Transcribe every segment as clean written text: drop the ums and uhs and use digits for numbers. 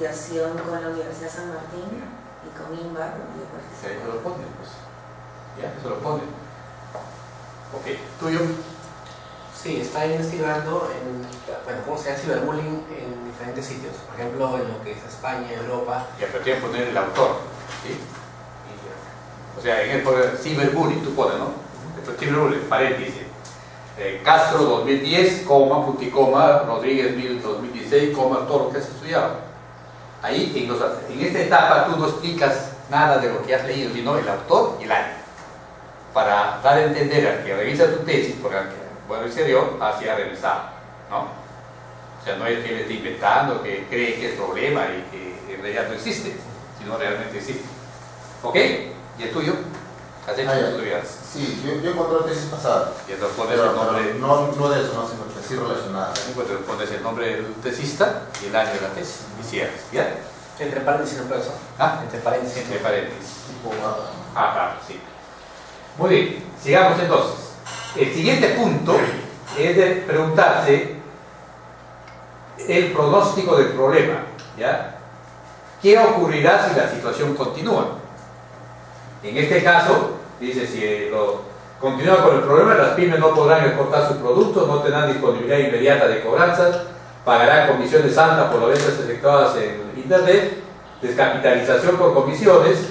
investigación con la Universidad San Martín y con INBA. Eso lo ponen, pues. Ya, eso lo ponen. Ok, tuyo. Sí, está investigando cómo se hace ciberbullying en diferentes sitios. Por ejemplo, en lo que es España, Europa. Ya, pero tiene que poner el autor, ¿sí? O sea, en el ciberbullying, tú pones, ¿no? El ciberbullying, paréntesis. Castro 2010, coma, punticoma, Rodríguez 2016, coma, todo lo que has estudiado. Ahí, en esta etapa, tú no explicas nada de lo que has leído, sino el autor y el año. Para dar a entender al que revisa tu tesis, porque bueno, en serio, así ha revisado, ¿no? O sea, no es que él esté inventando, que cree que es problema y que en realidad no existe, sino realmente existe. ¿Ok? ¿Y el tuyo? ¿Has hecho tus estudios? Sí, yo encontré la tesis pasada. Y entonces pones el nombre. No de eso, no, sino que sí relacionada. Entonces pones el nombre del tesista y el año de la tesis y cierras, ¿ya? Entre paréntesis, no puede eso. ¿Ah? Entre paréntesis. Entre paréntesis. Tipo, Claro, sí. Muy bien, sigamos entonces. El siguiente punto es de preguntarse el pronóstico del problema, ¿ya? ¿Qué ocurrirá si la situación continúa? En este caso, dice, si continúa con el problema, las pymes no podrán exportar sus productos, no tendrán disponibilidad inmediata de cobranzas, pagarán comisiones altas por las ventas efectuadas en Internet, descapitalización por comisiones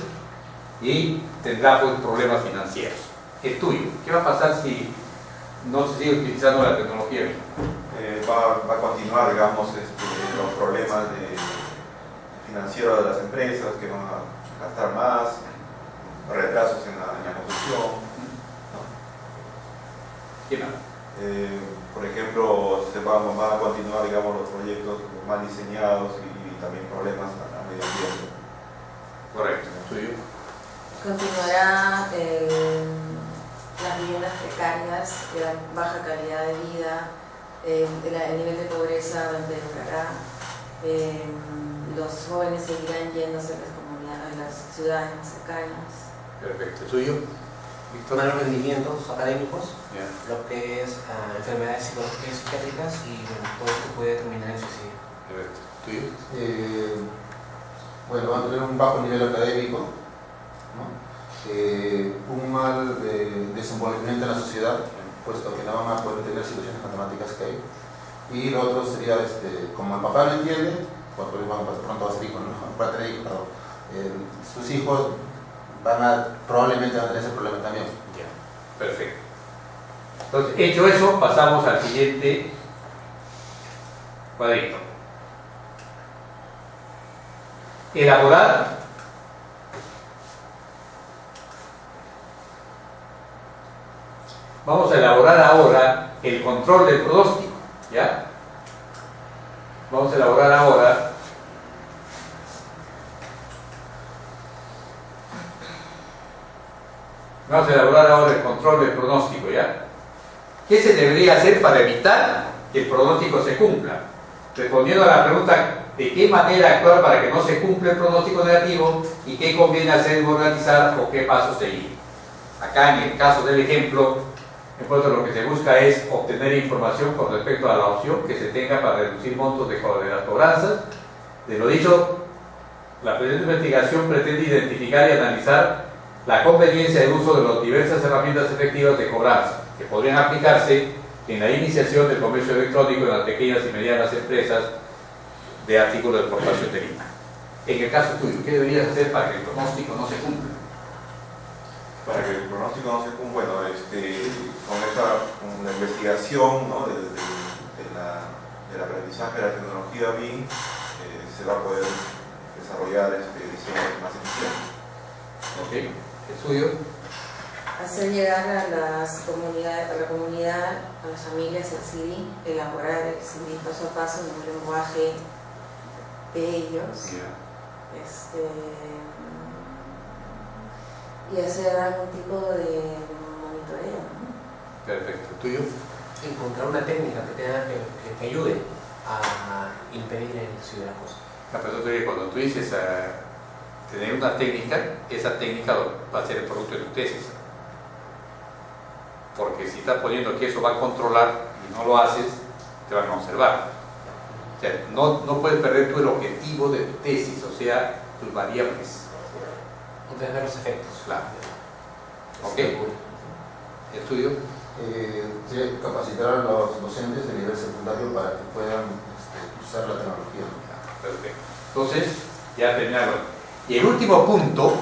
y tendrá pues, problemas financieros. El tuyo, ¿qué va a pasar si no se sigue utilizando la tecnología? Va a continuar, digamos, los problemas financieros de las empresas que van a gastar más, retrasos en la construcción, ¿no? ¿Qué más? Por ejemplo, van a continuar, digamos, los proyectos mal diseñados y también problemas a medio ambiente. Correcto, el tuyo. Continuará las viviendas precarias, la baja calidad de vida, el nivel de pobreza empeorará, los jóvenes seguirán yéndose a las comunidades, a las ciudades más cercanas. Perfecto, ¿el tuyo? Malos rendimientos académicos, Ya. lo que es enfermedades psicológicas y psiquiátricas y bueno, todo esto puede terminar en suicidio. Perfecto, ¿tuyo? bueno, van a tener un bajo nivel académico, ¿no? Un mal desenvolvimiento en la sociedad, puesto que no van a poder entender situaciones matemáticas que hay. Y lo otro sería, como el papá no entiende, porque pronto va a ser hijo, ¿no? Va a tener hijos, perdón. Sus hijos probablemente van a tener ese problema también. Ya, perfecto. Entonces, hecho eso, pasamos al siguiente cuadrito. Elaborar vamos a elaborar ahora el control del pronóstico, ¿ya? Vamos a elaborar ahora el control del pronóstico, ¿ya? ¿Qué se debería hacer para evitar que el pronóstico se cumpla? Respondiendo a la pregunta de qué manera actuar para que no se cumpla el pronóstico negativo y qué conviene hacer o realizar o qué pasos seguir. Acá en el caso del ejemplo, lo que se busca es obtener información con respecto a la opción que se tenga para reducir montos de las cobranzas. De lo dicho, la presente investigación pretende identificar y analizar la conveniencia del uso de las diversas herramientas efectivas de cobranza que podrían aplicarse en la iniciación del comercio electrónico en las pequeñas y medianas empresas de artículos de exportación de Lima. En el caso tuyo, ¿qué deberías hacer para que el pronóstico no se cumpla? Para que el pronóstico no se cumpla, bueno, con la investigación, ¿no? del aprendizaje de la tecnología BIM, se va a poder desarrollar diseños más eficientes. Ok, el suyo. Hacer llegar a las comunidades, a la comunidad, a las familias el CD, elaborar el CD paso a paso en un lenguaje de ellos. Yeah. Y hacer algún tipo de monitoreo, ¿no? Perfecto, ¿tuyo? Encontrar una técnica que ayude a impedir el ciberacoso. Cuando tú dices tener una técnica, esa técnica va a ser el producto de tu tesis. Porque si estás poniendo que eso va a controlar y no lo haces, te van a observar. O sea, no puedes perder tú el objetivo de tu tesis, o sea, tus variables. Entonces ver los efectos. Claro. Ok. Estudio. Sí, capacitar a los docentes de nivel secundario para que puedan usar la tecnología. Perfecto. Entonces, ya terminaron. Y el último punto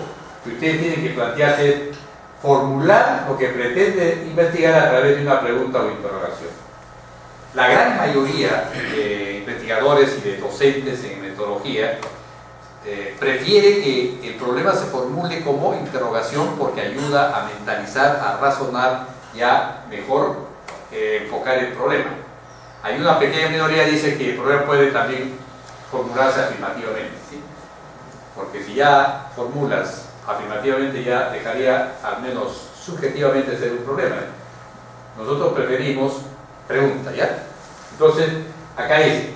que ustedes tienen que plantearse es formular lo que pretende investigar a través de una pregunta o interrogación. La gran mayoría de investigadores y de docentes en metodología prefiere que el problema se formule como interrogación porque ayuda a mentalizar, a razonar y a mejor enfocar el problema. Hay una pequeña minoría que dice que el problema puede también formularse afirmativamente, ¿sí? Porque si ya formulas afirmativamente ya dejaría al menos subjetivamente ser un problema. Nosotros preferimos pregunta, ¿ya? Entonces, acá dice,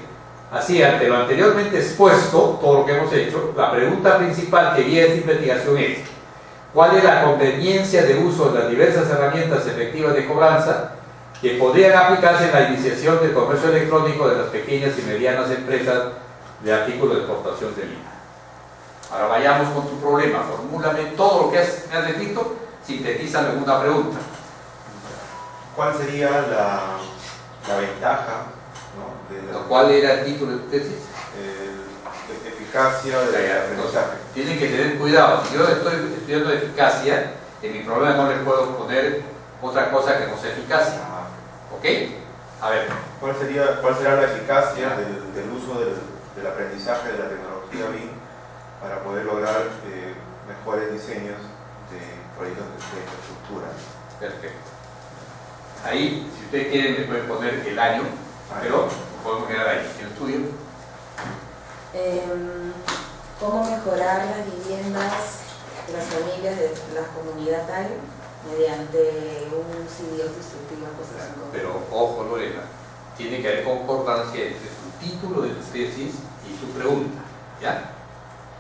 así ante lo anteriormente expuesto, todo lo que hemos hecho, la pregunta principal que guía esta investigación es: ¿cuál es la conveniencia de uso de las diversas herramientas efectivas de cobranza que podrían aplicarse en la iniciación del comercio electrónico de las pequeñas y medianas empresas de artículos de exportación de Lima? Ahora vayamos con tu problema, formúlame todo lo que me has escrito, sintetízalo en una pregunta. ¿Cuál sería la ventaja, ¿no? ¿Cuál era el título de tu tesis? Eficacia del aprendizaje. Tienen que tener cuidado. Si yo estoy estudiando eficacia, en mi problema no les puedo poner otra cosa que no sea eficacia. ¿Ok? A ver. ¿Cuál será la eficacia del uso del aprendizaje de la tecnología BIM para poder lograr mejores diseños de proyectos de infraestructura? Perfecto. Ahí, si ustedes quieren, le pueden poner el año, pero podemos quedar ahí. ¿El estudio? ¿Cómo mejorar las viviendas de las familias de la comunidad tal mediante un CD autodestructivo en construcción concreta? Pero ojo, Lorena, tiene que haber concordancia entre tu título de tu tesis y tu pregunta. ¿Ya?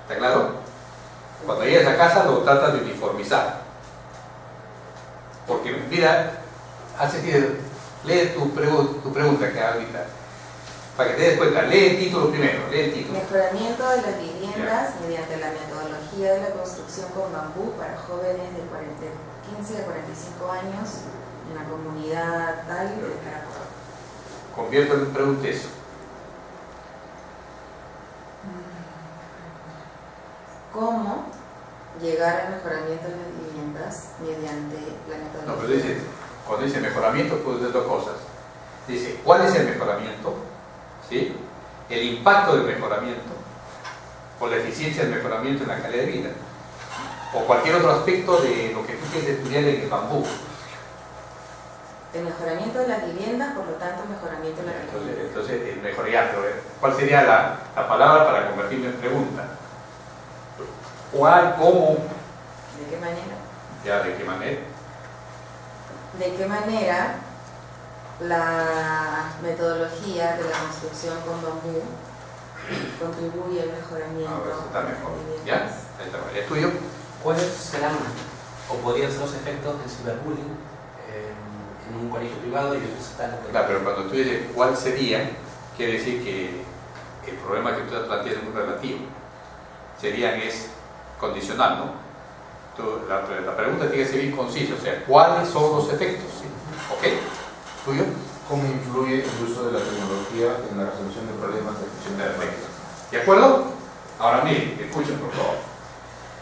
¿Está claro? Cuando llegues a casa lo tratas de uniformizar. Porque, mira, lee tu pregunta que ahorita. Para que te des cuenta, lee el título primero, lee el título. Mejoramiento de las viviendas mediante la metodología de la construcción con bambú para jóvenes de 15 a 45 años en la comunidad tal de Carabobo. Convierto en pregunta eso. ¿Cómo llegar al mejoramiento de las viviendas mediante la metodología? No, pero dice, cuando dice mejoramiento, puede ser dos cosas. Dice, ¿cuál es el mejoramiento? ¿Sí? El impacto del mejoramiento, o la eficiencia del mejoramiento en la calidad de vida, o cualquier otro aspecto de lo que tú quieres estudiar en el bambú. El mejoramiento de las viviendas, por lo tanto, mejoramiento de la calidad de vida. Entonces el mejoramiento, ¿cuál sería la palabra para convertirlo en pregunta? ¿Cuál, cómo? ¿De qué manera? Ya, ¿de qué manera? ¿De qué manera la metodología de la construcción con bambú contribuye al mejoramiento? Ahora está mejor. de ¿Ya? viviendas? Ahí está. ¿Es tuyo? ¿Cuáles serán o podrían ser los efectos del ciberbullying en un colegio privado y en un estatal? Claro, pero cuando tú dices cuál sería, quiere decir que el problema que tú estás planteando es muy relativo. Serían es condicional, ¿no? La pregunta tiene que ser bien concisa, o sea, ¿cuáles son los efectos? ¿Sí? ¿Ok? ¿Tuyo? ¿Cómo influye el uso de la tecnología en la resolución de problemas de gestión de Perfecto. ¿De acuerdo? Ahora miren, escuchen por favor.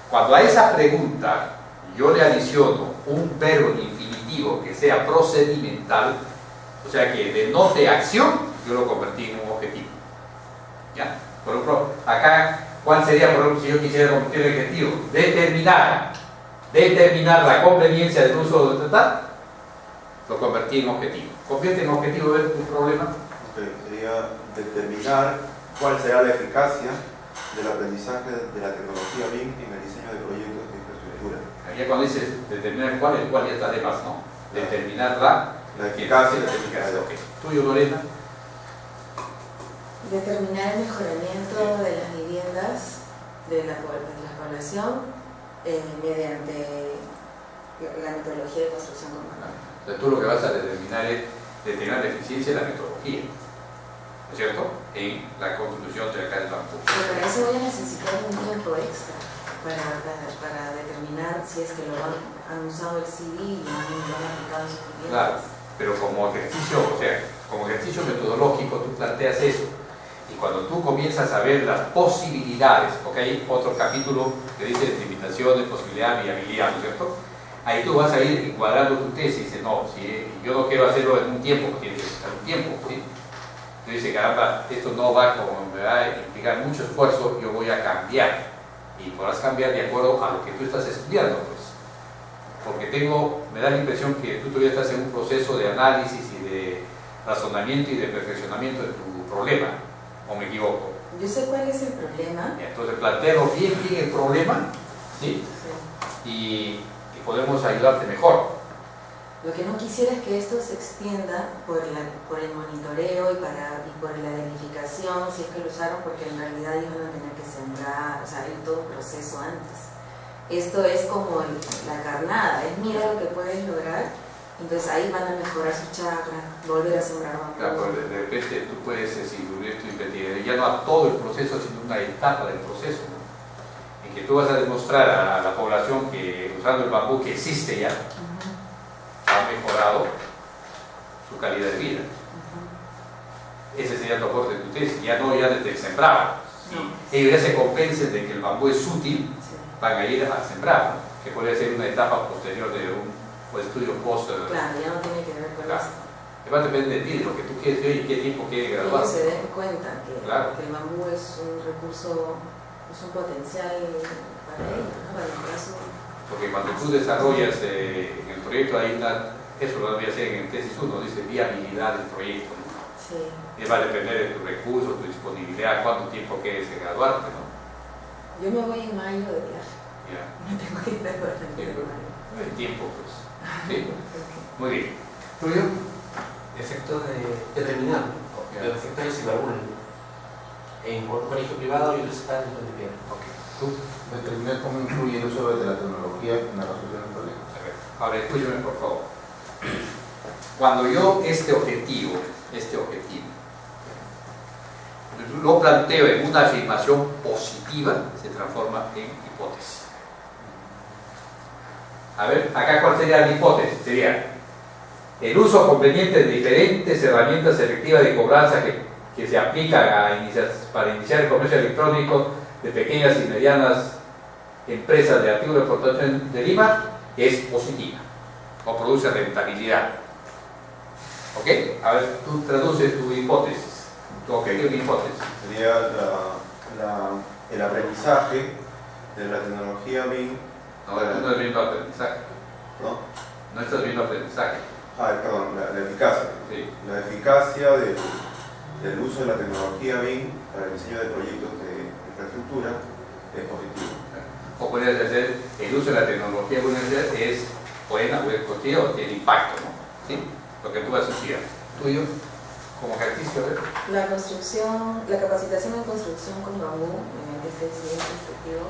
Cuando a esa pregunta yo le adiciono un verbo infinitivo que sea procedimental, o sea que denote acción, yo lo convertí en un objetivo. ¿Ya? Por ejemplo, acá, ¿cuál sería, por ejemplo, si yo quisiera convertir el objetivo? Determinar la conveniencia del uso de tal, lo convertí en objetivo. Convierte en objetivo de tu problema. Sería determinar cuál será la eficacia del aprendizaje de la tecnología BIM en el diseño de proyectos de infraestructura. Aquí cuando dices determinar cuál, el cual ya está de más, ¿no? Determinar la eficacia y la eficacia. Okay. ¿Tuyo, Lorena? Determinar el mejoramiento de las viviendas de la población mediante la metodología de construcción con bambú. Entonces tú lo que vas a determinar es determinar la eficiencia de la metodología, ¿no es cierto? en la construcción de la casa del bambú. Pero para eso voy a necesitar un tiempo extra para determinar si es que han usado el CD y lo han aplicado en sus clientes. Claro, pero como ejercicio, o sea, como ejercicio metodológico tú planteas eso. Y cuando tú comienzas a ver las posibilidades, porque hay otro capítulo que dice limitaciones, posibilidad, viabilidad, ¿no es cierto? Ahí tú vas a ir encuadrando tu tesis y dices, no, si yo no quiero hacerlo en un tiempo, tiene que ser un tiempo, ¿sí? Tú dices, caramba, esto no va, como me va a implicar mucho esfuerzo, yo voy a cambiar. Y podrás cambiar de acuerdo a lo que tú estás estudiando, pues. Porque me da la impresión que tú todavía estás en un proceso de análisis y de razonamiento y de perfeccionamiento de tu problema, ¿o me equivoco? Yo sé cuál es el problema. Entonces plantealo bien el problema, ¿sí? Sí. Y podemos ayudarte mejor. Lo que no quisiera es que esto se extienda por el monitoreo y por la verificación, si es que lo usaron, porque en realidad ellos van a tener que sembrar, o sea, hay todo un proceso antes. Esto es como la carnada, es mira lo que puedes lograr, entonces ahí van a mejorar su chakra, volver a sembrar bambú. Claro, pues de repente tú puedes incluir tu investigación, ya no a todo el proceso, sino una etapa del proceso, ¿no? En que tú vas a demostrar a la población que usando el bambú que existe ya, ha mejorado su calidad de vida. Ese sería tu aporte de tu tesis, ya no ya desde el sembrado. Si ellos ya se convencen de que el bambú es útil, van a ir a sembrar, ¿no? Que podría ser una etapa posterior de un estudio post. Claro, ya no tiene que ver con esto. Va a depender de ti, de lo que tú quieres y qué tiempo quieres graduar. Que ellos se den cuenta que, Claro. que el bambú es un recurso, es un potencial para ellos, ¿no? Para el caso. Porque cuando tú desarrollas en el proyecto hay eso lo voy a hacer en el tesis 1, dice viabilidad del proyecto, ¿no? Sí. Y va a depender de tus recursos, tu disponibilidad, cuánto tiempo quieres graduarte, ¿no? Yo me voy en mayo de viaje. Ya. No tengo que ir de mayo. El tiempo, pues. Sí. Muy bien. ¿Tuyo? Efectos de determinar, el efecto del ciberbullying en un colegio privado y otro está en el de piedra. Ok. ¿Tú? Determinar cómo influye el uso de la tecnología en la resolución del problema. Ahora, escúchame por favor. Cuando yo este objetivo, lo planteo en una afirmación positiva, se transforma en hipótesis. A ver, acá cuál sería la hipótesis, sería el uso conveniente de diferentes herramientas selectivas de cobranza que se aplican para iniciar el comercio electrónico de pequeñas y medianas empresas de artículos de exportación de Lima es positiva o produce rentabilidad. ¿Ok? A ver, tú traduces tu hipótesis, tu objetivo de hipótesis. Sería el aprendizaje de la tecnología BIM. No, tú no estás viendo aprendizaje. ¿No? No estás viendo aprendizaje. Perdón, la eficacia. Sí. La eficacia del uso de la tecnología BIM para el diseño de proyectos de infraestructura es positivo. O puedes hacer el uso de la tecnología es buena o es positiva o tiene impacto, ¿no? ¿Sí? Lo que tú vas a estudiar. Tuyo, como ejercicio, ¿ves? La construcción, la capacitación en construcción con bambú, mediante este diseño constructivo,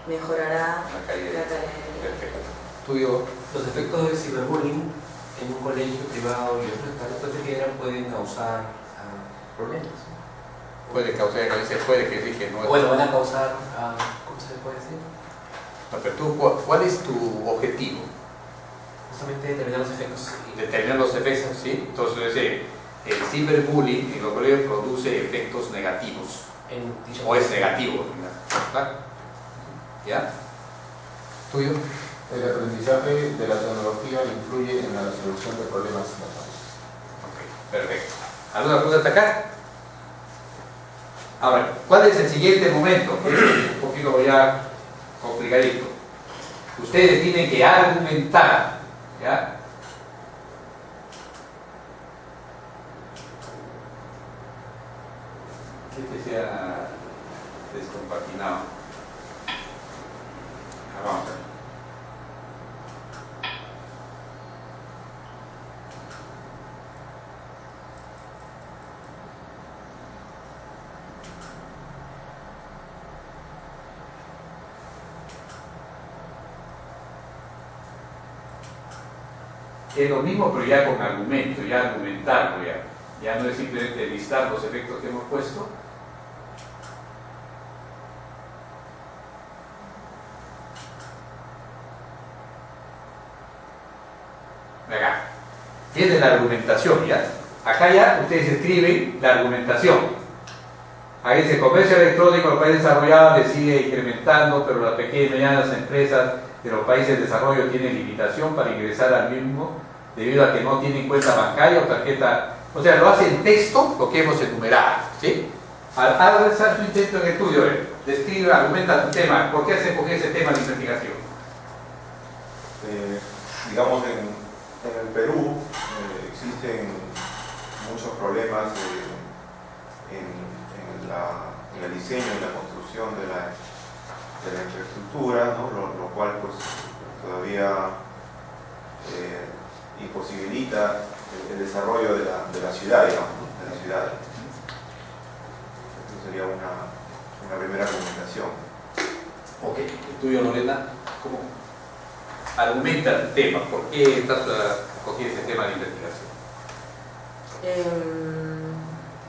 mejorará La calidad de vida. de vida. Perfecto. Tuyo, Los efectos del ciberbullying en un colegio privado y otros estados de piedra pueden causar problemas. puede causar, puede que sí, que no es. Bueno, van a causar, ¿cómo se le puede decir? No, pero tú, ¿cuál es tu objetivo? Justamente determinar los efectos. Determinar los efectos, ¿sí? Entonces, el ciberbullying en los colegios produce efectos negativos. O es negativo, ¿verdad? ¿Ya? ¿Tuyo? El aprendizaje de la tecnología influye en la resolución de problemas locales. Ok, perfecto. ¿Alguna pregunta hasta acá? Ahora, ¿cuál es el siguiente momento? Es un poquito ya complicadito. Ustedes tienen que argumentar, ¿ya? Que sea descompaginado. Vamos a ver. Es lo mismo, pero ya con argumento, ya argumentarlo ya. Ya no es simplemente listar los efectos que hemos puesto. Acá tiene la argumentación, ¿ya? Acá ya ustedes escriben la argumentación. Ahí dice: comercio electrónico en los países desarrollados le sigue incrementando, pero las pequeñas y medianas empresas de los países de desarrollo tienen limitación para ingresar al mismo debido a que no tienen cuenta bancaria o tarjeta. O sea, lo hace en texto lo que hemos enumerado, ¿sí? Al realizar su intento en estudio, describe, argumenta tu tema. ¿Por qué has escogido ese tema de investigación? Digamos, en el Perú existen muchos problemas en el diseño y la construcción de la infraestructura, ¿no? Lo cual pues todavía imposibilita el desarrollo de la ciudad, digamos, ¿no? De la ciudad. Eso sería una primera argumentación. Ok, estudio, Lorena, ¿cómo argumenta el tema? ¿Por qué estás escogiendo ese tema de investigación?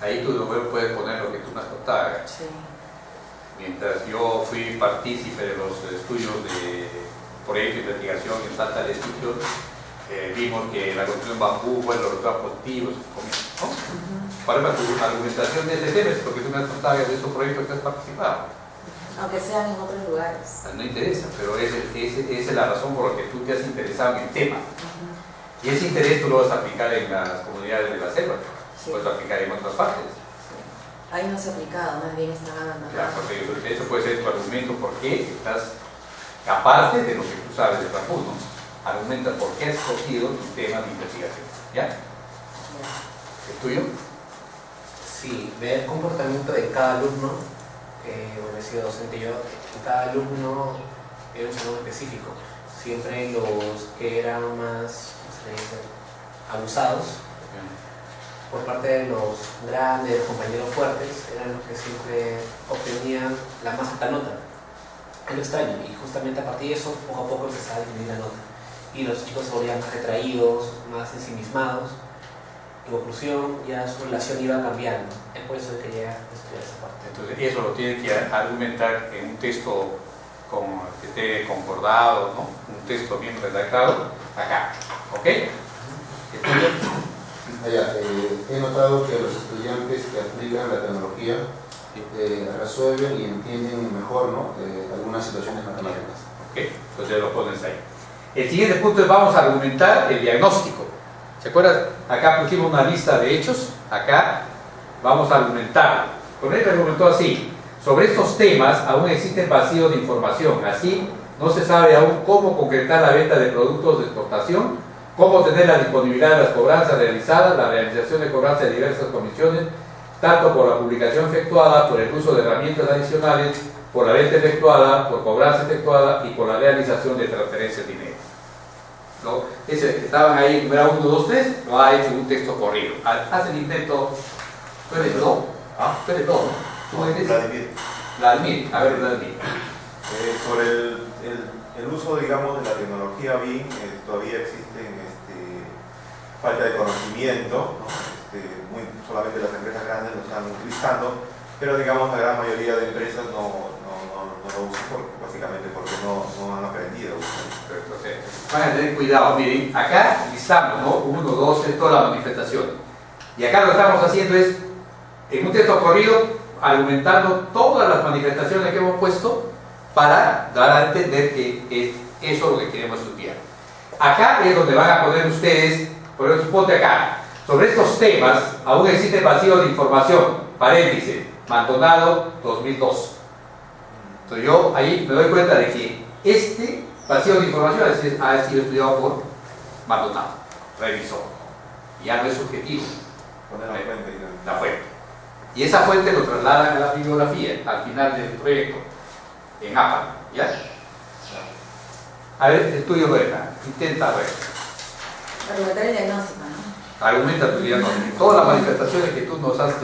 Ahí tú puedes poner lo que tú me has contado. Sí. Mientras yo fui partícipe de los estudios de proyecto de investigación en Santa Institución, vimos que la construcción bambú fue los resultados positivos, ¿no? ¿Cuál es tu argumentación de ese tema? Porque tú me has contado de esos proyectos que has participado. Aunque sean en otros lugares. No interesa, pero esa es la razón por la que tú te has interesado en el tema. Y ese interés tú lo vas a aplicar en las comunidades de la selva, Sí. puedes aplicar en otras partes. Ahí no se ha aplicado, más bien está abandonado. Claro, porque eso puede ser tu argumento por qué estás, aparte de lo que tú sabes de Bambú, ¿no? Argumenta por qué has escogido tu tema de investigación. ¿Ya? ¿Es tuyo? Sí, ver el comportamiento de cada alumno, bueno, he sido docente yo, en cada alumno era un salón específico. Siempre los que eran más, ¿cómo se le dice?, abusados por parte de los grandes, compañeros fuertes, eran los que siempre obtenían la más alta nota. Es lo extraño, y justamente a partir de eso, poco a poco empezaba a disminuir la nota. Y los chicos se volvían más retraídos, más ensimismados. En conclusión, ya su relación iba cambiando. Es por eso que quería estudiar esa parte. Entonces, eso lo tienes que argumentar en un texto que esté concordado, ¿no? Un texto bien redactado, acá. ¿Ok? ¿Es tuyo? He notado que los estudiantes que aplican la tecnología resuelven y entienden mejor, ¿no? Algunas situaciones matemáticas. Ok, entonces lo pones ahí. El siguiente punto es: vamos a argumentar el diagnóstico. ¿Se acuerdan? Acá pusimos una lista de hechos, acá vamos a argumentar. Con él argumentó así: sobre estos temas aún existen vacíos de información, así no se sabe aún cómo concretar la venta de productos de exportación, cómo tener la disponibilidad de las cobranzas realizadas, la realización de cobranzas de diversas comisiones, tanto por la publicación efectuada, por el uso de herramientas adicionales, por la venta efectuada, por cobranza efectuada y por la realización de transferencias de dinero. ¿No? Ese que estaban ahí, número 1, 2, 3, lo ha hecho en un texto corrido. Haz el intento. ¿Tú eres todo? ¿Ah? ¿Tú eres todo? ¿Tú eres? Vladimir. A ver, Vladimir. Sobre el uso, digamos, de la tecnología BIM, todavía existen falta de conocimiento, ¿no? Solamente las empresas grandes lo están utilizando, pero digamos la gran mayoría de empresas no lo usan básicamente porque no han aprendido a usarlo. Van a tener cuidado, miren, acá listamos, ¿no? 1, 2, 3, todas las manifestaciones. Y acá lo que estamos haciendo es, en un texto corrido, argumentando todas las manifestaciones que hemos puesto para dar a entender que es eso lo que queremos estudiar. Acá es donde van a poner ustedes, por eso ponte acá, sobre estos temas aún existe vacío de información, paréntesis, Maldonado 2002. Entonces yo ahí me doy cuenta de que este vacío de información ha sido estudiado por Maldonado, revisor. Ya no es subjetivo. Poner la fuente. La fuente. Y esa fuente lo trasladan a la bibliografía, al final del proyecto, en APA. ¿Ya? A ver, estudio Lorena, intenta ver. Argumentar el diagnóstico, ¿no? Argumenta tu diagnóstico. Todas las manifestaciones que tú nos has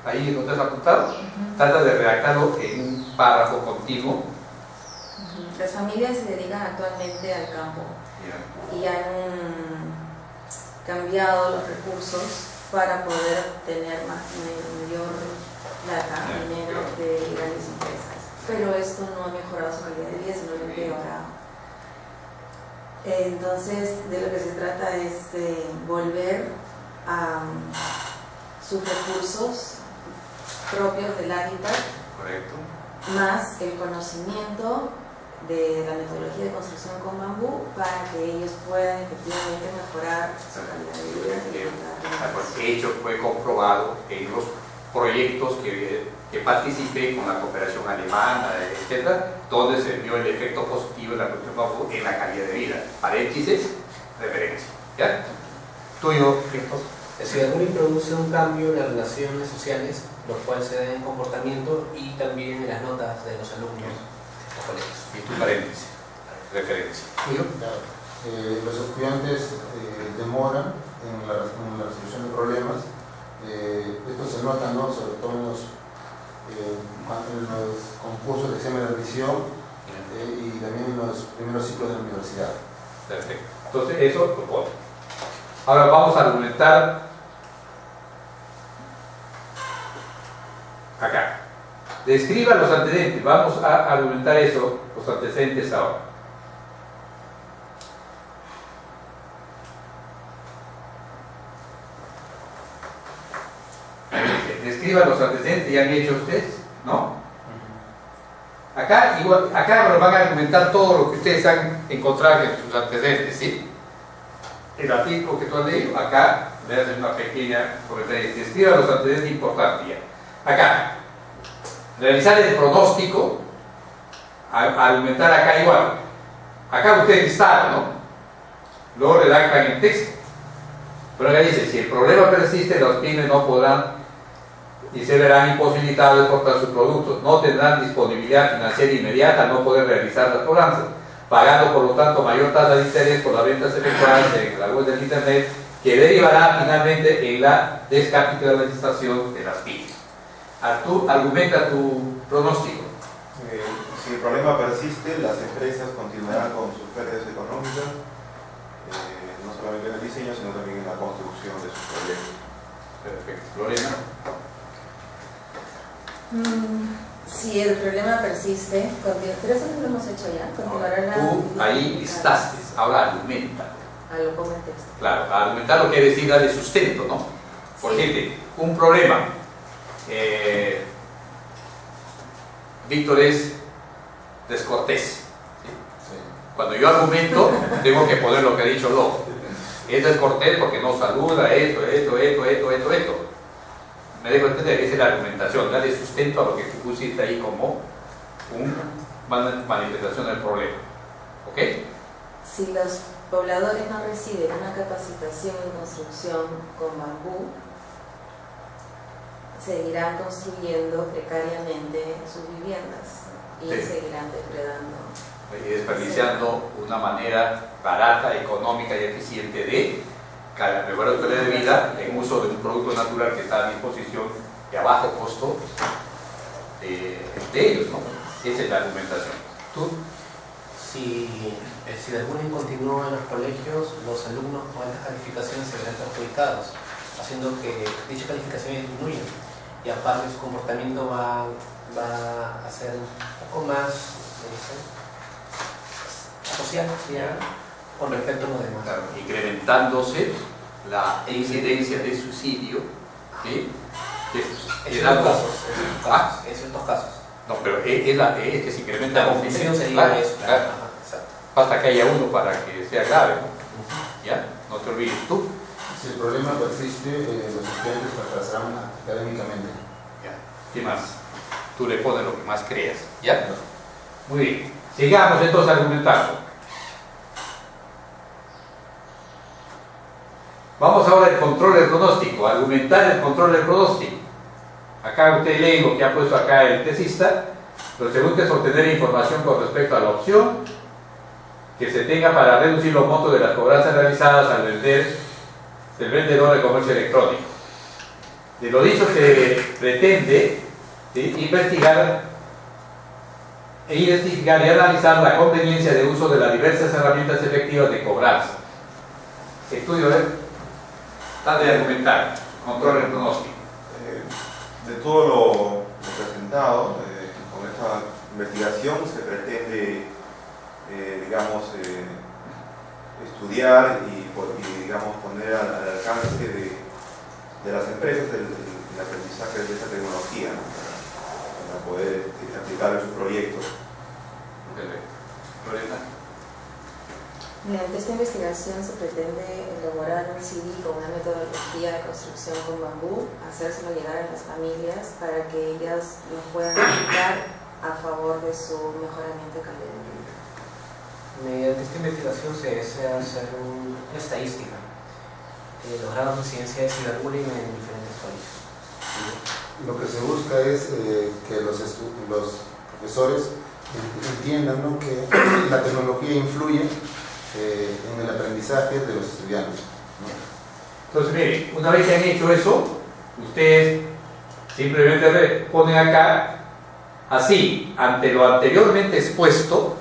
ahí nos has apuntado, trata de redactarlo en un párrafo continuo. Las familias se dedican actualmente al campo y han cambiado los recursos para poder tener mayor plata, dinero de grandes empresas. Pero esto no ha mejorado su calidad de vida, sino lo ha empeorado. Entonces, de lo que se trata es de volver a sus recursos propios del hábitat, Correcto. más el conocimiento de la metodología de construcción con bambú para que ellos puedan efectivamente mejorar su calidad de vida. De hecho, fue comprobado en los proyectos que participé con la cooperación alemana, etcétera, donde se vio el efecto positivo de la construcción bambú en la calidad de vida. Paréntesis, referencia. ¿Ya? Tuyo, Víctor. Si alguno introduce un cambio en las relaciones sociales, los cuales se den en comportamiento y también en las notas de los alumnos de los colegios. Y tu paréntesis, referencia. ¿Tuyo? Los estudiantes demoran en la resolución de problemas. Esto se nota, ¿no?, sobre todo en los concursos de examen de admisión y también en los primeros ciclos de la universidad. Perfecto. Entonces, eso lo pongo. Ahora vamos a argumentar acá. Describa los antecedentes. Vamos a argumentar eso, los antecedentes ahora. Describa los antecedentes, ya han hecho ustedes, ¿no? Acá, igual, acá van a argumentar todo lo que ustedes han encontrado en sus antecedentes, ¿sí? El artículo que tú has leído, acá le hacen una pequeña comentario. Describa los antecedentes importantes ya. Acá, realizar el pronóstico, argumentar acá igual. Acá ustedes están, ¿no? Luego redactan el texto. Pero acá dice, si el problema persiste, los pymes no podrán y se verán imposibilitados de exportar sus productos, no tendrán disponibilidad financiera inmediata, no poder realizar las cobranzas, pagando por lo tanto mayor tasa de interés por las ventas efectuadas en la web del internet, que derivará finalmente en la descapitalización de las pymes. Artur, argumenta tu pronóstico. Si el problema persiste, las empresas continuarán con sus pérdidas económicas, no solamente en el diseño, sino también en la construcción de sus proyectos. Perfecto. Lorena. Si el problema persiste, pero eso no lo hemos hecho ya, continuará la... Tú ahí listaste, ahora argumenta. Lo pongo en texto. Claro, argumentar lo quiere decir darle sustento, ¿no? Por Sí. ejemplo, un problema. Víctor es descortés. ¿Sí? Cuando yo argumento, tengo que poner lo que ha dicho Lo. Es descortés porque no saluda, esto. Me dejo entender, esa es la argumentación, darle sustento a lo que tú pusiste ahí como una manifestación del problema. ¿Ok? Si los pobladores no reciben una capacitación en construcción con bambú, seguirán construyendo precariamente sus viviendas y Sí. seguirán depredando. Y desperdiciando una manera barata, económica y eficiente de mejorar la calidad de vida en uso de un producto natural que está a disposición y a bajo costo de ellos, ¿no? Esa es la argumentación. ¿Tú? Si el bullying continúa en los colegios, los alumnos con altas calificaciones se verán perjudicados, haciendo que dichas calificaciones disminuyan. Y aparte su comportamiento va a ser un poco más social, ¿ya?, con respecto a los demás. Claro, incrementándose la incidencia de suicidio, ¿sí? En ciertos casos. No, pero es que se incrementa La conclusión sería claro, eso. claro. Exacto. Basta que haya uno para que sea grave, ¿no? ¿Ya? No te olvides tú. Si el problema persiste, los estudiantes fracasarán académicamente. ¿Ya? ¿Qué más? Tú le pones lo que más creas. ¿Ya? Muy bien. Sigamos entonces argumentando. Vamos ahora al control del pronóstico, argumentar el control del pronóstico. Acá usted lee lo que ha puesto acá el tesista. Lo segundo es obtener información con respecto a la opción que se tenga para reducir los montos de las cobranzas realizadas al vender del vendedor de comercio electrónico. De lo dicho se pretende, ¿sí?, investigar y analizar la conveniencia de uso de las diversas herramientas efectivas de cobranza. Estudio está de argumentar. control del pronóstico? De todo lo presentado, con esta investigación se pretende, digamos, estudiar y digamos, poner al alcance de las empresas el aprendizaje de esta tecnología, ¿no? para poder aplicar en sus proyectos. Mediante esta investigación se pretende elaborar un CD con una metodología de construcción con bambú, hacérselo llegar a las familias para que ellas lo puedan aplicar a favor de su mejoramiento de calidad de vida. Mediante esta investigación se desea hacer una estadística de los grados de incidencia de ciberbullying en diferentes países. Lo que se busca es que los profesores entiendan, ¿no?, que la tecnología influye en el aprendizaje de los estudiantes, ¿no? Entonces, mire, una vez que han hecho eso, ustedes simplemente ponen acá, así, ante lo anteriormente expuesto,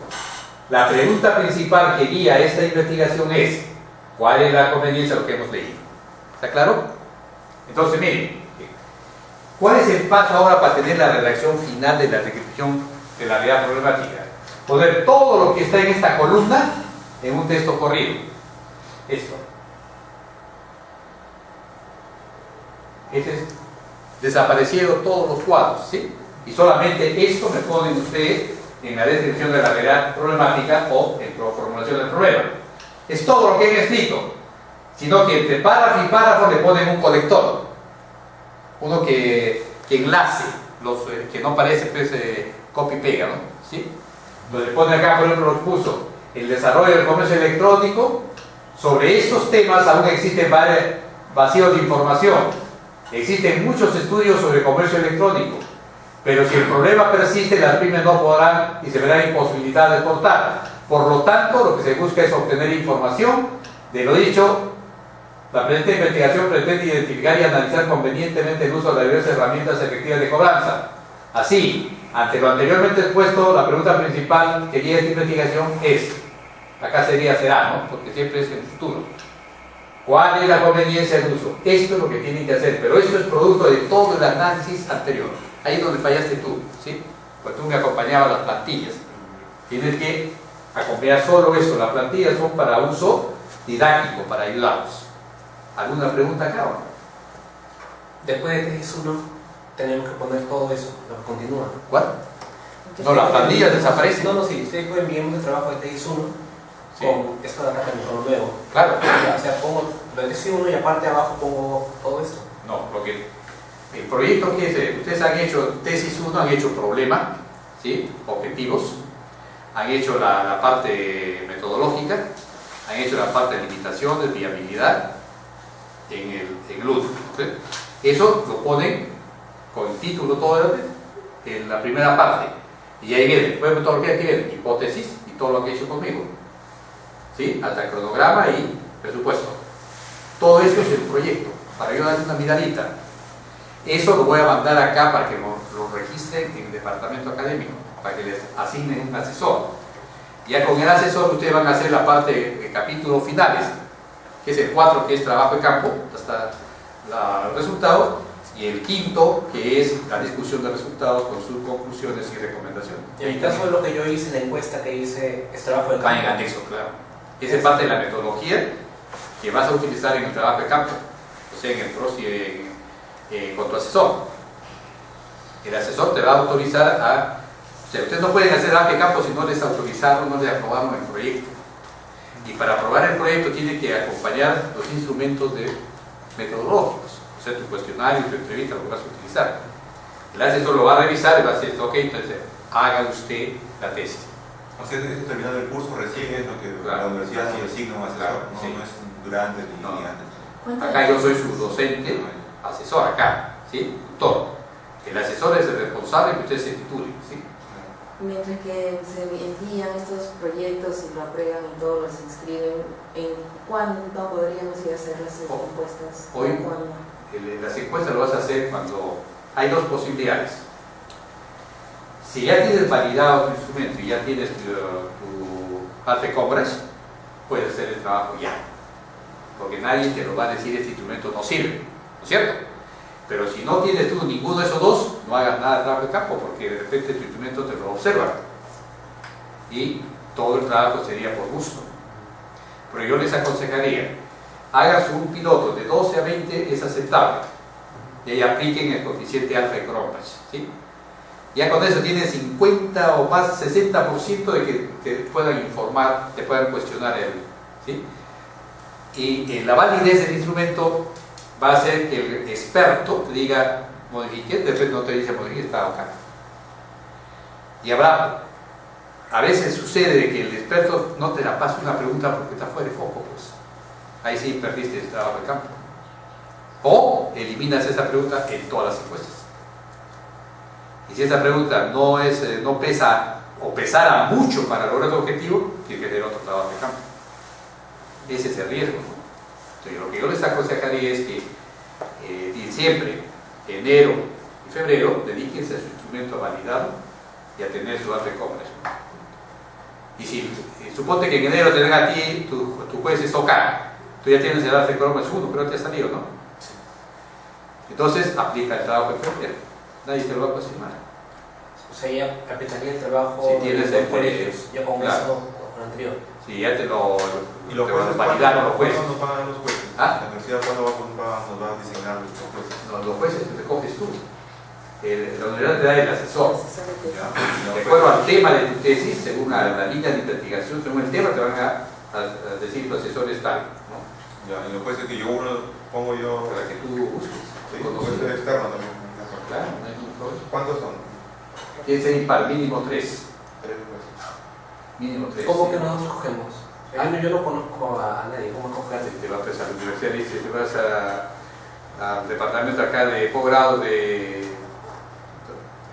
la pregunta principal que guía esta investigación es: ¿cuál es la conveniencia de lo que hemos leído? ¿Está claro? Entonces, miren, ¿cuál es el paso ahora para tener la redacción final de la descripción de la realidad problemática? Poner todo lo que está en esta columna en un texto corrido. Esto. Desaparecieron todos los cuadros, ¿sí? Y solamente esto me ponen ustedes en la descripción de la realidad problemática o en la formulación del problema. Es todo lo que han escrito, sino que entre párrafo y párrafo le ponen un colector, uno que enlace, que no parece pues, copy-pega, ¿no? ¿Sí? Donde pone acá, por ejemplo, lo puso el desarrollo del comercio electrónico. Sobre estos temas aún existen vacíos de información. Existen muchos estudios sobre comercio electrónico, pero si el problema persiste, las pymes no podrán y se verán imposibilitadas de exportar. Por lo tanto, lo que se busca es obtener información. De lo dicho, la presente investigación pretende identificar y analizar convenientemente el uso de las diversas herramientas efectivas de cobranza. Así, ante lo anteriormente expuesto, la pregunta principal que guía esta investigación es, acá será, ¿no?, porque siempre es en el futuro, ¿cuál es la conveniencia del uso? Esto es lo que tienen que hacer, pero esto es producto de todo el análisis anterior. Ahí es donde fallaste tú, ¿sí? Pues tú me acompañabas las plantillas. Tienes que acompañar solo eso. Las plantillas son para uso didáctico, para ayudarlos. ¿Alguna pregunta acá o no? Después de tesis 1 tenemos que poner todo eso, lo que continúa, ¿no? ¿Cuál? No, las plantillas desaparecen. No, sí, ustedes pueden enviarme el trabajo de tesis 1 Sí. con esto de acá también, con lo nuevo. Claro. O sea, pongo lo de tesis 1 y aparte abajo pongo todo esto. No, el proyecto que es, ustedes han hecho tesis 1, han hecho problema, ¿sí?, objetivos, han hecho la parte metodológica, han hecho la parte de limitaciones, viabilidad en el último, ¿sí? Eso lo ponen con el título todo en la primera parte, y ahí viene, después de metodología, aquí viene hipótesis y todo lo que he hecho conmigo, ¿sí?, hasta el cronograma y presupuesto. Todo eso es el proyecto, para yo darle una miradita. Eso lo voy a mandar acá para que lo registren en el departamento académico, para que les asignen un asesor. Ya con el asesor ustedes van a hacer la parte de capítulos finales, que es el 4, que es trabajo de campo, hasta los resultados, y el 5, que es la discusión de resultados con sus conclusiones y recomendaciones. En el caso de lo que yo hice, la encuesta que hice, es trabajo de Va en campo. anexo, claro. Esa es parte de la metodología que vas a utilizar en el trabajo de campo, o sea, en el PROSI con tu asesor. El asesor te va a autorizar a... O sea, ustedes no pueden hacer trabajo de campo si no les autorizaron, no les aprobaron el proyecto. Y para aprobar el proyecto tiene que acompañar los instrumentos metodológicos, o sea, tu cuestionario, tu entrevista, lo que vas a utilizar. El asesor lo va a revisar y va a decir, ok, entonces haga usted la tesis. O sea, es terminado el curso recién, es lo que Claro. la universidad sí designa un asesor, Claro, no, sí. no es durante ni No. antes. Acá yo soy su docente, asesor acá, ¿sí? Tutor. El asesor es el responsable que usted se titule, ¿sí? Mientras que se envían estos proyectos y lo aprueban y todos los inscriben, ¿en cuándo podríamos ir a hacer las encuestas? Hoy. ¿Cuándo? Las encuestas lo vas a hacer cuando hay dos posibilidades. Si ya tienes validado tu instrumento y ya tienes tu alfa coverage, puedes hacer el trabajo ya. Porque nadie te lo va a decir, este instrumento no sirve. ¿no es cierto? Pero si no tienes tú ninguno de esos dos, no hagas nada de trabajo de campo, porque de repente tu instrumento te lo observa y todo el trabajo sería por gusto. Pero yo les aconsejaría, hagan un piloto de 12 a 20, es aceptable, y ahí apliquen el coeficiente alfa de Cronbach, ¿sí? Ya con eso tienen 50 o más, 60% de que te puedan informar, te puedan cuestionar ¿sí? Y la validez del instrumento va a ser que el experto te diga modifique, después no te dice modifique, está acá. Y habrá, a veces sucede que el experto no te la pasa una pregunta porque está fuera de foco, pues ahí sí perdiste el trabajo de campo. O eliminas esa pregunta en todas las encuestas. Y si esa pregunta no pesa o pesara mucho para lograr tu objetivo, tiene que tener otro trabajo de campo. Ese es el riesgo, ¿no? Entonces, lo que yo les aconsejaría es que diciembre, enero y febrero dedíquense a su instrumento a validarlo y a tener su alfa de Cronbach. Y si suponte que en enero te den a ti, tu juez es OK, tú ya tienes el alfa de Cronbach 1, pero te ha salido, ¿no? Entonces aplica el trabajo de febrero, nadie te lo va a cuestionar. O sea, ya aplicaría el trabajo si tienes de el colegios, ya con claro. eso con el anterior. Si ya te lo ¿Y los te jueces validaron los jueces. ¿Cuándo nos pagan los jueces? ¿Ah? ¿La universidad cuándo nos va a designar los jueces? Los jueces te coges tú. La universidad te da el asesor. Ya. De acuerdo al tema de tu tesis, según la línea de investigación, según el tema, te van a decir tu asesor es tal, ¿no? Ya, y los jueces que yo pongo yo. Para que tú busques. Sí, jueces externos también. Claro, no hay ningún problema. ¿Cuántos son? Tiene que ser impar, mínimo 3. 3 jueces. Mínimo 3. ¿Cómo que nosotros cogemos? Yo no conozco a nadie, ¿cómo escoger? Te vas a la universidad, dice, te vas al departamento acá de posgrado de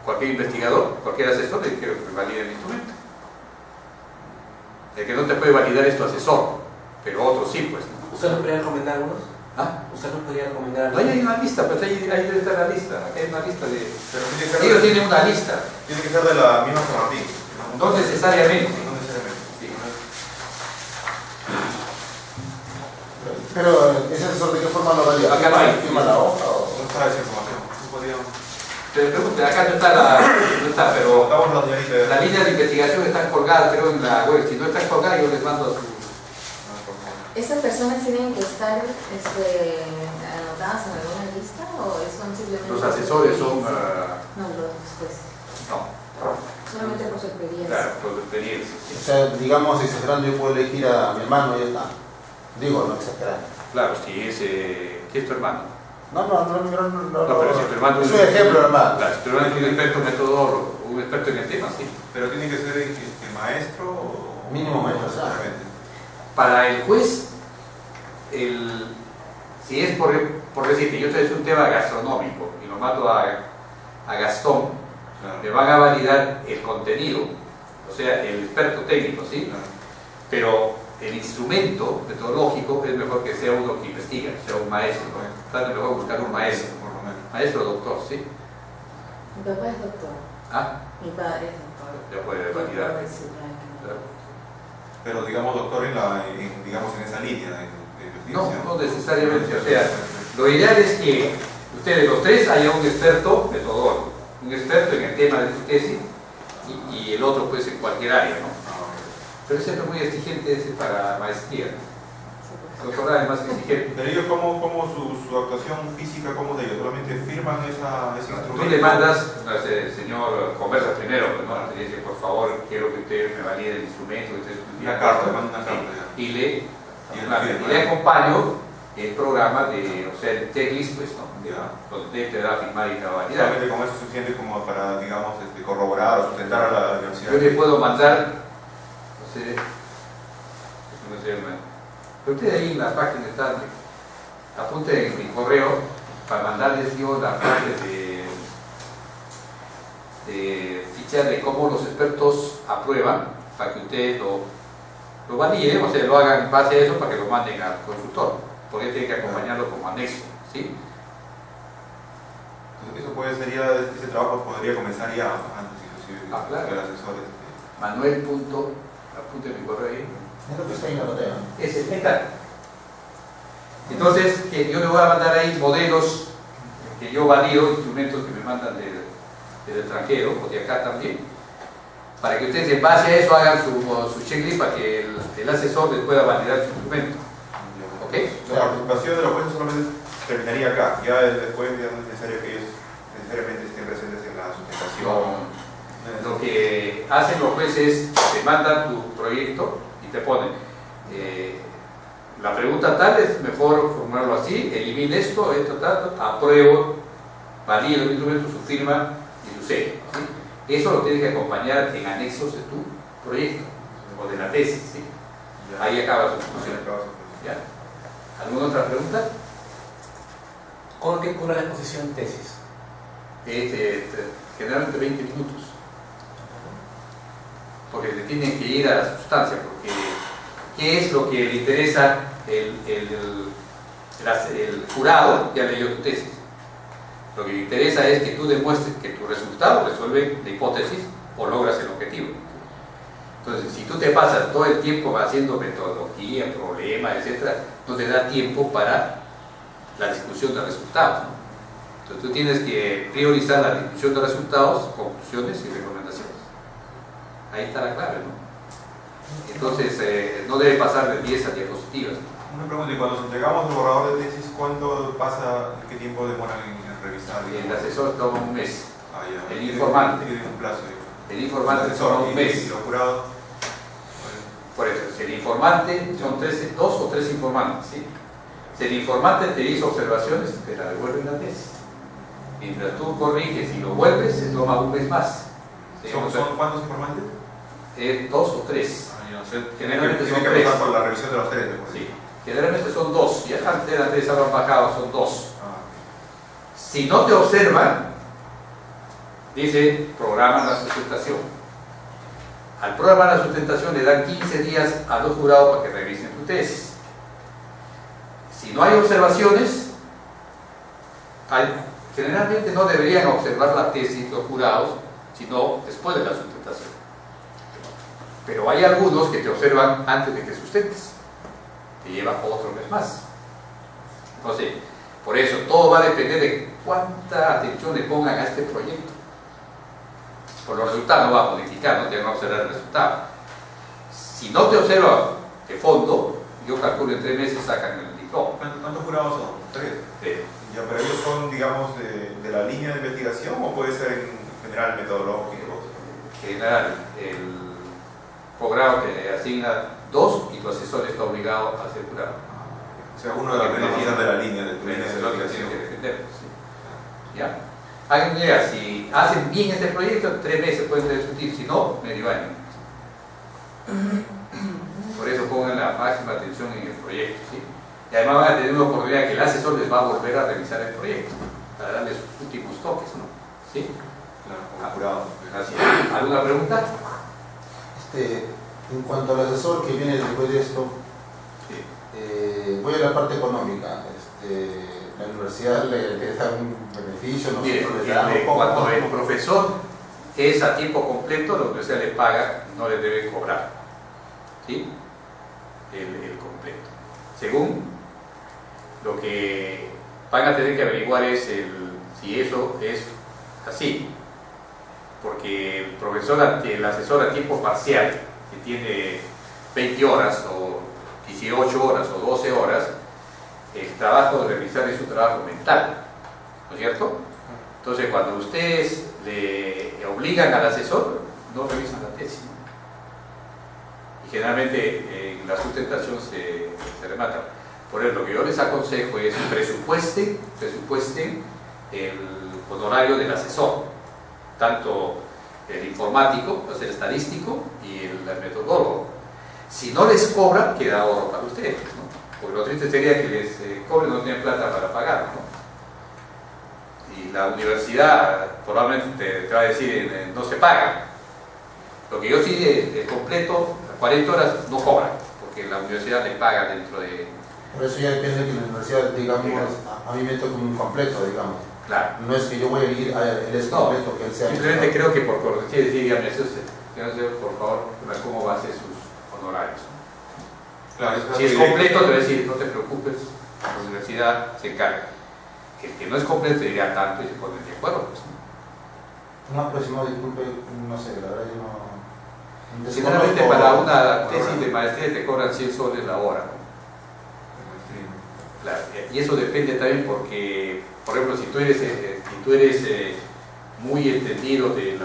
cualquier investigador, cualquier asesor, le quiero que valide el instrumento. El que no te puede validar es tu asesor, pero otros sí, pues. ¿Usted nos podría recomendar algunos? ¿Ah? ¿Usted nos podría recomendar No, algunos? hay una lista, pues ahí debe estar la lista. Aquí hay una lista de. Pero tiene que ser Ellos tienen una lista, tiene que ser de la misma San Martín. no necesariamente. No necesariamente. Sí. Pero ese asesor, ¿de qué forma lo valida? Acá no hay. ¿Firma la hoja o...? ¿Dónde está esa información? ¿No podríamos? Te pregunto, acá no está, pero Votamos la señorita. las líneas de investigación están colgadas, creo, en la web. Si no están colgadas, yo les mando a su. ¿Estas personas tienen que estar anotadas en alguna lista o son simplemente... Los asesores son. No, los jueces. No, Solamente por su experiencia. claro, por experiencia. O sea, digamos, exagerando, yo puedo elegir a mi hermano y ya está. Digo, no exagerando. Claro, si es. ¿Qué es tu hermano? No, No, pero si tu hermano es un ejemplo, hermano. Claro, si tu hermano es un experto metodólogo, un experto en el tema, sí. Pero tiene que ser el maestro o. Mínimo maestro, ¿sabes? Exactamente. Para el juez, si es por decirte, yo te doy un tema gastronómico y lo mando a Gastón, Claro. me van a validar el contenido, o sea, el experto técnico, ¿sí? Claro. Pero el instrumento metodológico es mejor que sea uno que investiga, sea un maestro, ¿no? Entonces es mejor buscar un maestro, Por lo menos. maestro o doctor, ¿sí? Mi papá es doctor. Ah, Mi padre es doctor. ya puede validar. Puedo decir, Claro. Pero digamos, doctor, digamos, en esa línea de No, investigación. no necesariamente, o sea, lo ideal es que ustedes los tres haya un experto metodólogo, un experto en el tema de su tesis y el otro pues en cualquier área, ¿no? Pero es siempre muy exigente ese para maestría, ¿no? El doctorado es más exigente. Pero ellos, ¿cómo su actuación física, cómo de ellos? ¿Solamente firman ese instrumento? Tú le mandas, señor, conversa primero, ¿no? Le dice, por favor, quiero que usted me valide el instrumento, que usted Una carta, manda una carta. y le firma. le acompaño el programa de, o sea, el checklist, pues, ¿no? Ya. Donde te da a firmar y te va a validar. Solamente con eso es suficiente como para, digamos, corroborar o sustentar a la universidad. Yo le puedo mandar, no sé, no sé, pero usted ahí en la página está, apunte en mi correo para mandarles yo la parte de ficha de cómo los expertos aprueban, para que ustedes lo validen, o sea, lo hagan en base a eso para que lo manden al consultor, porque tiene que acompañarlo como anexo, ¿sí? Entonces, ese trabajo podría comenzar ya antes, inclusive, Claro. del asesor. Manuel. Apunte mi correo ahí. Es lo que está ahí en la botella. Ese, ahí está. Entonces, yo le voy a mandar ahí modelos que yo valido, instrumentos que me mandan del extranjero o de acá también, para que ustedes en base a eso hagan su checklist para que el asesor les pueda validar su instrumento. ¿Ok? La participación de los jueces solamente terminaría acá, ya después ya no es necesario que ellos necesariamente estén presentes en la sustentación. Lo que hacen los jueces, te mandan tu proyecto y te ponen la pregunta tal, es mejor formularlo así, elimine esto, tal, apruebo, valido el instrumento, su firma y su sello, ¿sí? Eso lo tienes que acompañar en anexos de tu proyecto o de la tesis, ¿sí? Ahí acaba su discusión. ¿Ya? ¿Alguna otra pregunta? ¿Cuánto tiempo dura la exposición tesis? Generalmente 20 minutos. Porque le tienen que ir a la sustancia, porque ¿qué es lo que le interesa el jurado? Ya leyó tu tesis. Lo que le interesa es que tú demuestres que tu resultado resuelve la hipótesis o logras el objetivo. Entonces, si tú te pasas todo el tiempo haciendo metodología, problemas, etc., no te da tiempo para la discusión de resultados, ¿no? Entonces, tú tienes que priorizar la discusión de resultados, conclusiones y recomendaciones. Ahí está la clave, ¿no? Entonces, no debe pasar de 10 a diapositivas. Una pregunta, y cuando entregamos el borrador de tesis, ¿cuánto pasa, qué tiempo demoran en revisar? El asesor toma un mes. Ah, ya. El informante. Tiene un plazo. El informante toma un mes. Y los jurados. Por eso, si el informante, son 2 o 3 informantes, ¿sí? Si el informante te hizo observaciones, te la devuelven la tesis. Mientras tú corriges y lo vuelves, se toma un mes más. ¿Sí? ¿Son cuántos informantes? 2 o 3. Generalmente son tiene que 3. pasar por la revisión de los 3. Sí. Generalmente son 2. Ya antes eran 3, ahora han bajado, son 2. Si no te observan, dice, programan la sustentación. Al programar la sustentación le dan 15 días a los jurados para que revisen tu tesis. Si no hay observaciones, generalmente no deberían observar la tesis los jurados, sino después de la sustentación. Pero hay algunos que te observan antes de que sustentes. Te lleva otro mes más. Entonces, por eso todo va a depender de cuánta atención le pongan a este proyecto. Por los resultados no va a modificar, no te van a observar el resultado. Si no te observa de fondo, yo calculo en 3 meses sacan el diploma. ¿Cuántos jurados son? 3. Ya, pero ellos son, digamos, de la línea de investigación o puede ser en general metodológico. En general, el posgrado te asigna 2 y tu asesor está obligado a ser jurado. O sea, uno de los beneficios de la línea de tu El línea de asesor tiene investigación. que defenderlo, ¿sí? ¿Ya? Hagan idea, si hacen bien este proyecto, en 3 meses pueden discutir, si no, medio año. Por eso pongan la máxima atención en el proyecto, ¿sí? Y además van a tener una oportunidad que el asesor les va a volver a revisar el proyecto, para darle sus últimos toques, ¿no? ¿Sí? Claro, como jurado. Así es. ¿Alguna pregunta? En cuanto al asesor que viene después de esto, Sí. voy a la parte económica. La universidad le da un beneficio, Mire, nosotros le damos cuando el profesor es a tiempo completo, la universidad le paga, no le debe cobrar, ¿sí? El completo. Según lo que van a tener que averiguar es si eso es así, porque el profesor, el asesor a tiempo parcial, que tiene 20 horas o 18 horas o 12 horas, el trabajo de revisar es un trabajo mental, ¿no es cierto? Entonces, cuando ustedes le obligan al asesor, no revisan la tesis, ¿no? Y generalmente en la sustentación se remata. Por eso, lo que yo les aconsejo es presupuesten el honorario del asesor, tanto el informático, pues el estadístico y el metodólogo. Si no les cobran, queda ahorro para ustedes, ¿no? Porque lo triste sería que les cobren, no tienen plata para pagar, ¿no? Y la universidad probablemente te va a decir, no se paga. Lo que yo sí de completo, 40 horas no cobran, porque la universidad le paga dentro de... Por eso ya depende de que la universidad, digamos, a mí me toca un completo, digamos. Claro. No es que yo voy a ir a él es No, completo, que él sea. simplemente creo que por cortesía decir, dígame, por favor, cómo va a ser sus honorarios. Claro, Si es completo, te voy a decir, no te preocupes, la universidad se encarga. El que no es completo diría tanto y se ponen de acuerdo. Pues, ¿no? Un aproximado, disculpe, no sé, la verdad yo no... Generalmente para una tesis de maestría te cobran 100 soles la hora, ¿no? Claro, y eso depende también porque, por ejemplo, si tú eres muy entendido del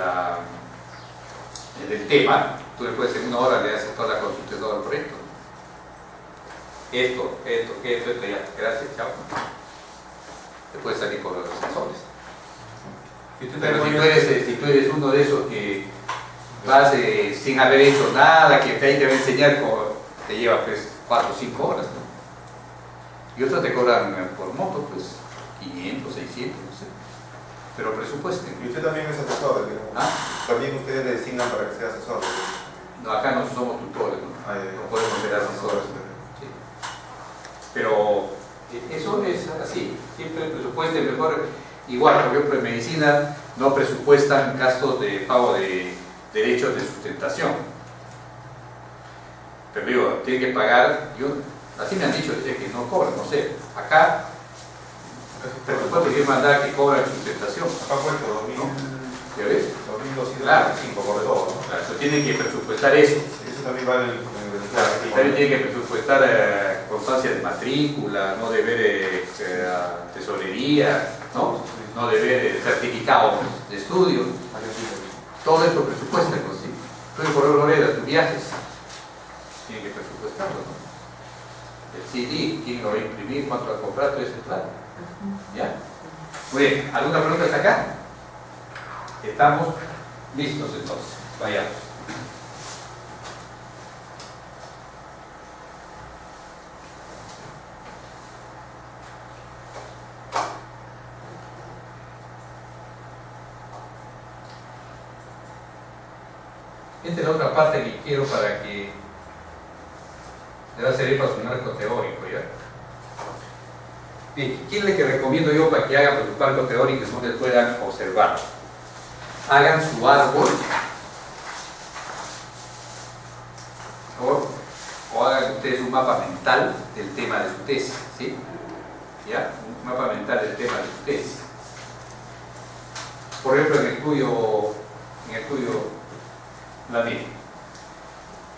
tema, tú después en una hora le haces toda la consulta de todo el proyecto. Esto, ya, gracias, chao. Te puedes salir con los 100 soles. Pero si tú eres uno de esos que vas sin haber hecho nada, que te va a enseñar, te lleva pues 4 o 5 horas, ¿no? Y otros te cobran por monto, pues 500, 600, no sé. Pero presupuesten. Y usted también es asesor, también ustedes le designan para que sea asesor. No, acá no somos tutores, ¿no? No podemos ser asesores. Sí. Pero eso es así, siempre el presupuesto es mejor. Igual, por ejemplo, en medicina no presupuestan gastos de pago de derechos de sustentación. Pero digo, tienen que pagar, así me han dicho, dice que no cobran, no sé. Acá, presupuesto tiene que mandar que cobran sustentación. Acá puesto 2000, ¿no? ¿Ya ves? 2205 Claro. por todo, ¿no? Claro, tienen que presupuestar eso. Eso también vale en Claro, y también tiene que presupuestar constancia de matrícula, no deber tesorería, no deber certificados de estudio. Todo eso presupuesta, pues, sí. Tú, por ejemplo, Lorena, tus viajes, tiene que presupuestarlo, ¿no? El CD, quién lo va a imprimir, cuánto va a comprar, todo ese plan. ¿Ya? Muy bien, ¿alguna pregunta hasta acá? Estamos listos entonces, vayamos. Esta es la otra parte que quiero para que le va a servir para su marco teórico, ¿ya? Bien, ¿quién es el que recomiendo yo para que hagan su marco teórico y donde puedan observar? Hagan su árbol o hagan ustedes un mapa mental del tema de su tesis, ¿sí? ¿Ya? Un mapa mental del tema de su tesis. Por ejemplo, en el tuyo David,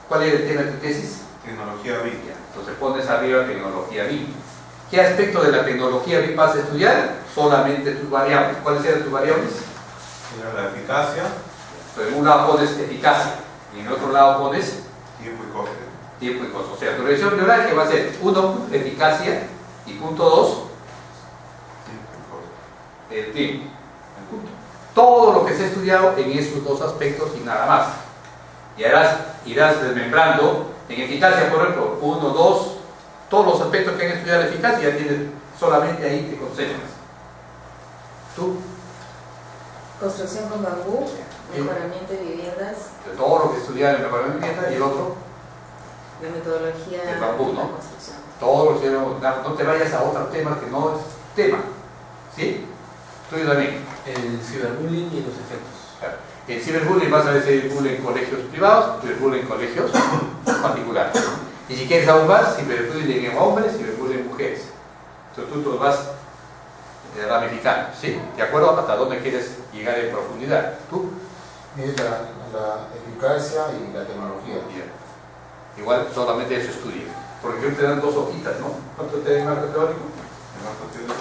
¿cuál es el tema de tu tesis? Tecnología BIM. Entonces pones arriba tecnología BIM. ¿Qué aspecto de la tecnología BIM vas a estudiar? Solamente tus variables. ¿Cuáles eran tus variables? La eficacia, Entonces, en un lado pones eficacia y en el otro lado pones tiempo y coste. tiempo y costo. O sea, tu revisión prioral que va a ser 1, eficacia, y punto 2, Tiempo y coste. el tiempo. Todo lo que se ha estudiado en esos dos aspectos y nada más. Y irás desmembrando en eficacia, por ejemplo, 1, 2, todos los aspectos que han estudiado de eficacia ya tienes, solamente ahí te concentras. ¿Tú? Construcción con bambú, mejoramiento de viviendas, De todo lo que estudiaron en mejoramiento de vivienda y el otro, la metodología El bambú, de ¿no? la construcción. todo lo que no te vayas a otro tema que no es tema. ¿Sí? Tú también. El ciberbullying y los efectos. El ciberbullying vas a ver ciberbullying en colegios privados, ciberbullying en colegios particulares. Y si quieres aún más, ciberbullying en hombres, ciberbullying en mujeres. Entonces tú los vas ramificando, ¿sí? ¿De acuerdo? Hasta dónde quieres llegar en profundidad. ¿Tú? Es la eficacia y la tecnología. Bien. Igual solamente eso estudia. Porque yo te dan 2 hojitas, ¿no? ¿Cuánto te dan marco teórico? El marco teórico.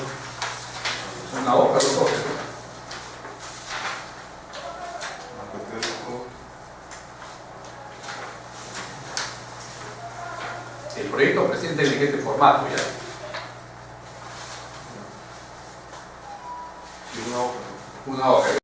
Una hoja, 2 hojas. Marco teórico. El proyecto presente en este formato, ¿ya? Y una hoja. Una hoja.